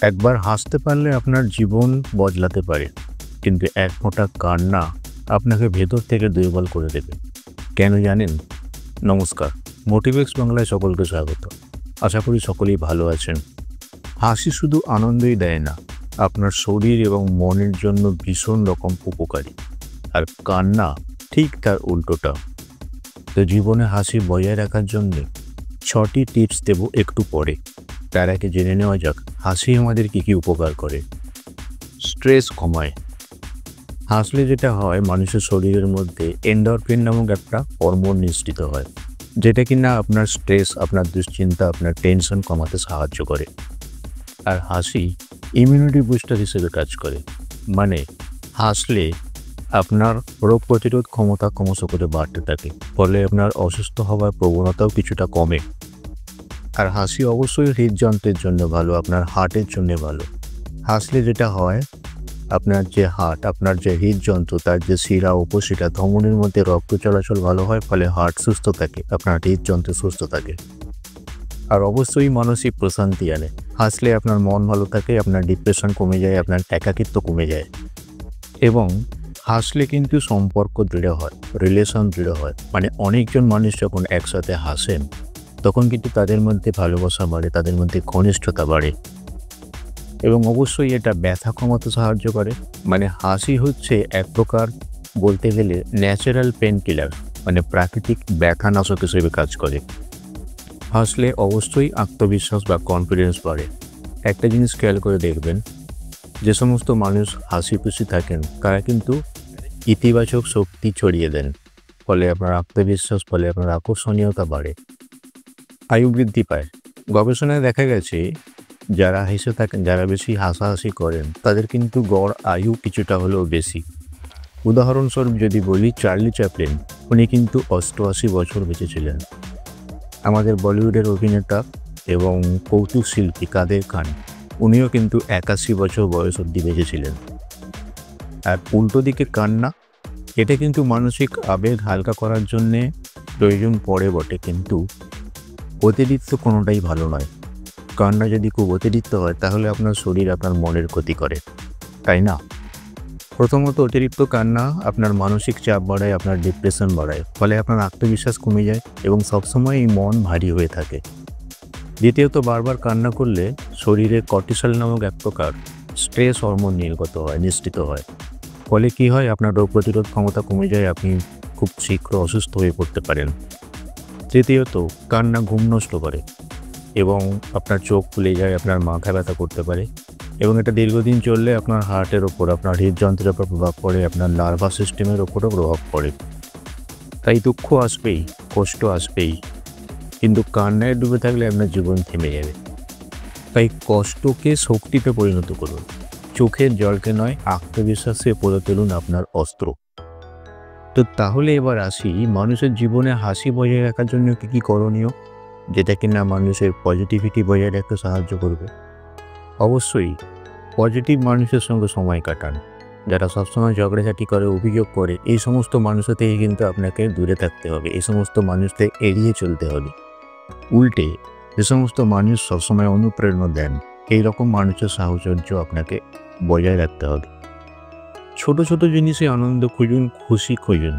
একবার হাসতে পারলে আপনার জীবন বদলাতে পারে, কিন্তু এক ফোঁটা কান্না আপনাকে ভেতর থেকে দুর্বল করে দেবে। কেন জানেন? নমস্কার, মোটিভেক্স বাংলায় সকলকে স্বাগত। আশা করি সকলেই ভালো আছেন। হাসি শুধু আনন্দই দেয় না, আপনার শরীর এবং মনের জন্য ভীষণ রকম উপকারী। আর কান্না ঠিক তার উল্টোটা। তো জীবনে হাসি বজায় রাখার জন্য 6টি টিপস দেব একটু পরে। তার আগে জেনে নেওয়া যাক হাসি আমাদের কী কী উপকার করে। স্ট্রেস কমায়। হাসলে যেটা হয়, মানুষের শরীরের মধ্যে এন্ডরফিন নামক একটা হরমোন নিঃসৃত হয়, যেটা কিনা আপনার স্ট্রেস, আপনার দুশ্চিন্তা, আপনার টেনশন কমাতে সাহায্য করে। আর হাসি ইমিউনিটি বুস্টার হিসেবে কাজ করে। মানে হাসলে আপনার রোগ প্রতিরোধ ক্ষমতা ক্রমশ করে বাড়তে থাকে, ফলে আপনার অসুস্থ হওয়ার প্রবণতাও কিছুটা কমে। আর হাসি অবশ্যই হৃদযন্ত্রের জন্য ভালো, আপনার হার্টের জন্য ভালো। হাসলে যেটা হয়, আপনার যে হার্ট, আপনার যে হৃদযন্ত্র, তার যে শিরা উপশিরা ধমনীর মধ্যে রক্ত চলাচল ভালো হয়, ফলে হার্ট সুস্থ থাকে, আপনার হৃদযন্ত্র সুস্থ থাকে। আর অবশ্যই মানসিক প্রশান্তি আনে। হাসলে আপনার মন ভালো থাকে, আপনার ডিপ্রেশন কমে যায়, আপনার একাকিত্ব কমে যায়। এবং হাসলে কিন্তু সম্পর্ক দৃঢ় হয়, রিলেশন দৃঢ় হয়। মানে অনেকজন মানুষ যখন একসাথে হাসেন, তখন কিন্তু তাদের মধ্যে ভালোবাসা বাড়ে, তাদের মধ্যে ঘনিষ্ঠতা বাড়ে। এবং অবশ্যই এটা ব্যথা কমাতে সাহায্য করে। মানে হাসি হচ্ছে এক প্রকার বলতে গেলে ন্যাচারাল পেন কিলার, মানে প্রাকৃতিক ব্যথানাশক হিসেবে কাজ করে। হাসলে অবশ্যই আত্মবিশ্বাস বা কনফিডেন্স বাড়ে। একটা জিনিস খেয়াল করে দেখবেন, যে সমস্ত মানুষ হাসি খুশি থাকেন তারা কিন্তু ইতিবাচক শক্তি ছড়িয়ে দেন, ফলে আপনার আত্মবিশ্বাস, ফলে আপনার আকর্ষণীয়তা বাড়ে। আয়ু বৃদ্ধি পায়। গবেষণায় দেখা গেছে যারা হেসে থাকেন, যারা বেশি হাসাহাসি করেন, তাদের কিন্তু গড় আয়ু কিছুটা হলেও বেশি। উদাহরণস্বরূপ যদি বলি, চার্লি চ্যাপলিন, উনি কিন্তু 88 বছর বেঁচেছিলেন। আমাদের বলিউডের অভিনেতা এবং কৌতুক শিল্পী কাদের খান, উনিও কিন্তু 81 বছর বয়স অবধি বেঁচেছিলেন। আর উল্টো দিকে কান্না, এটা কিন্তু মানসিক আবেগ হালকা করার জন্যে প্রয়োজন পড়ে বটে, কিন্তু অতিরিক্ত কোনোটাই ভালো নয়। কান্না যদি খুব অতিরিক্ত হয়, তাহলে আপনার শরীর আপনার মনের ক্ষতি করে, তাই না? প্রথমত, অতিরিক্ত কান্না আপনার মানসিক চাপ বাড়ায়, আপনার ডিপ্রেশন বাড়ায়, ফলে আপনার আত্মবিশ্বাস কমে যায় এবং সবসময় এই মন ভারী হয়ে থাকে। দ্বিতীয়ত, বারবার কান্না করলে শরীরে কর্টিসল নামক এক প্রকার স্ট্রেস হরমোন নিঃসৃত হয়। ফলে কি হয়, আপনার রোগ প্রতিরোধ ক্ষমতা কমে যায়, আপনি খুব শীঘ্র অসুস্থ হয়ে পড়তে পারেন। তৃতীয়ত, কান্না ঘুম নষ্ট করে এবং আপনার চোখ ফুলে যায়, আপনার মাথা ব্যথা করতে পারে এবং এটা দীর্ঘদিন চললে আপনার হার্টের ওপর, আপনার হৃদযন্ত্রের ওপর প্রভাব পড়ে, আপনার নার্ভাস সিস্টেমের ওপরও প্রভাব পড়ে। তাই দুঃখ আসবেই, কষ্ট আসবেই, কিন্তু কান্নায় ডুবে থাকলে আপনার জীবন থেমে যাবে। তাই কষ্টকে শক্তিতে পরিণত করুন, চোখের জলকে নয়, আত্মবিশ্বাসে পড়ে তুলুন আপনার অস্ত্র। তো তাহলে এবার আসি, মানুষের জীবনে হাসি বজায় রাখার জন্য কী কী করণীয়, যেটা কিনা মানুষের পজিটিভিটি বজায় রাখতে সাহায্য করবে। অবশ্যই পজিটিভ মানুষের সঙ্গে সময় কাটান। যারা সবসময় ঝগড়াঝাটি করে, অভিযোগ করে, এই সমস্ত মানুষের থেকে কিন্তু আপনাকে দূরে থাকতে হবে, এই সমস্ত মানুষদের এড়িয়ে চলতে হবে। উল্টে যে সমস্ত মানুষ সবসময় অনুপ্রেরণা দেন, এই রকম মানুষের সাহচর্য আপনাকে বজায় রাখতে হবে। ছোট ছোট জিনিসে আনন্দ খুঁজুন, খুশি খুঁজুন।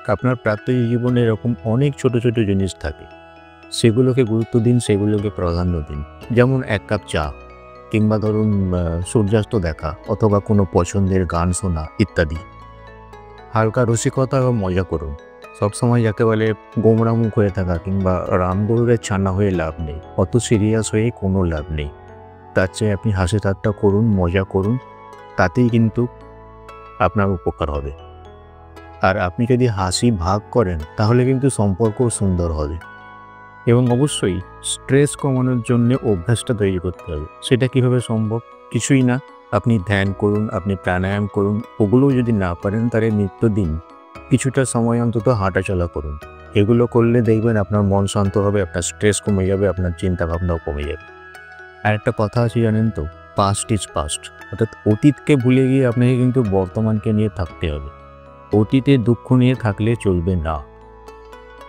আপনার প্রাত্যহিক জীবনে এরকম অনেক ছোট ছোট জিনিস থাকে, সেগুলোকে গুরুত্ব দিন, সেগুলোকে প্রাধান্য দিন। যেমন এক কাপ চা, কিংবা ধরুন সূর্যাস্ত দেখা, অথবা কোনো পছন্দের গান শোনা ইত্যাদি। হালকা রসিকতা বা মজা করুন। সবসময় যাকে বলে গোমরা মুখ হয়ে থাকা কিংবা রামগরুরের ছানা হয়ে লাভ নেই, অত সিরিয়াস হয়ে কোনো লাভ নেই। তার চেয়ে আপনি হাসি ঠাট্টা করুন, মজা করুন, তাতেই কিন্তু আপনার উপকার হবে। আর আপনি যদি হাসি ভাগ করেন, তাহলে কিন্তু সম্পর্কও সুন্দর হবে। এবং অবশ্যই স্ট্রেস কমানোর জন্য অভ্যাসটা তৈরি করতে হবে। সেটা কিভাবে সম্ভব? কিছুই না, আপনি ধ্যান করুন, আপনি প্রাণায়াম করুন। ওগুলোও যদি না পারেন, তাহলে নিত্যদিন কিছুটা সময় অন্তত হাঁটাচলা করুন। এগুলো করলে দেখবেন আপনার মন শান্ত হবে, আপনার স্ট্রেস কমে যাবে, আপনার চিন্তাভাবনাও কমে যাবে। আর একটা কথা আছে জানেন তো, পাস্ট ইজ পাস্ট। অর্থাৎ অতীতকে ভুলে গিয়ে আপনাকে কিন্তু বর্তমানকে নিয়ে থাকতে হবে। অতীতে দুঃখ নিয়ে থাকলে চলবে না।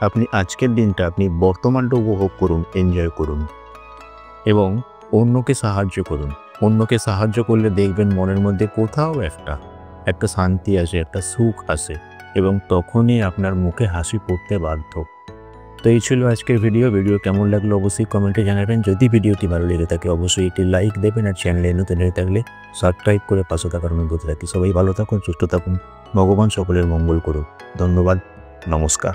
আপনি আজকের দিনটা, আপনি বর্তমানটা উপভোগ করুন, এনজয় করুন এবং অন্যকে সাহায্য করুন। অন্যকে সাহায্য করলে দেখবেন মনের মধ্যে কোথাও একটা শান্তি আসে, একটা সুখ আসে এবং তখনই আপনার মুখে হাসি ফুটতে বাধ্য। তো এই ছিল আজকের ভিডিও কেমন লাগলো অবশ্যই কমেন্টে জানাবেন। যদি ভিডিওটি ভালো লেগে থাকে অবশ্যই একটি লাইক দেবেন, আর চ্যানেলে নতুন হয়ে থাকলে সাবস্ক্রাইব করে পাশে থাকার অনুরোধ রাখি। সবাই ভালো থাকুন, সুস্থ থাকুন, ভগবান সকলের মঙ্গল করুন। ধন্যবাদ, নমস্কার।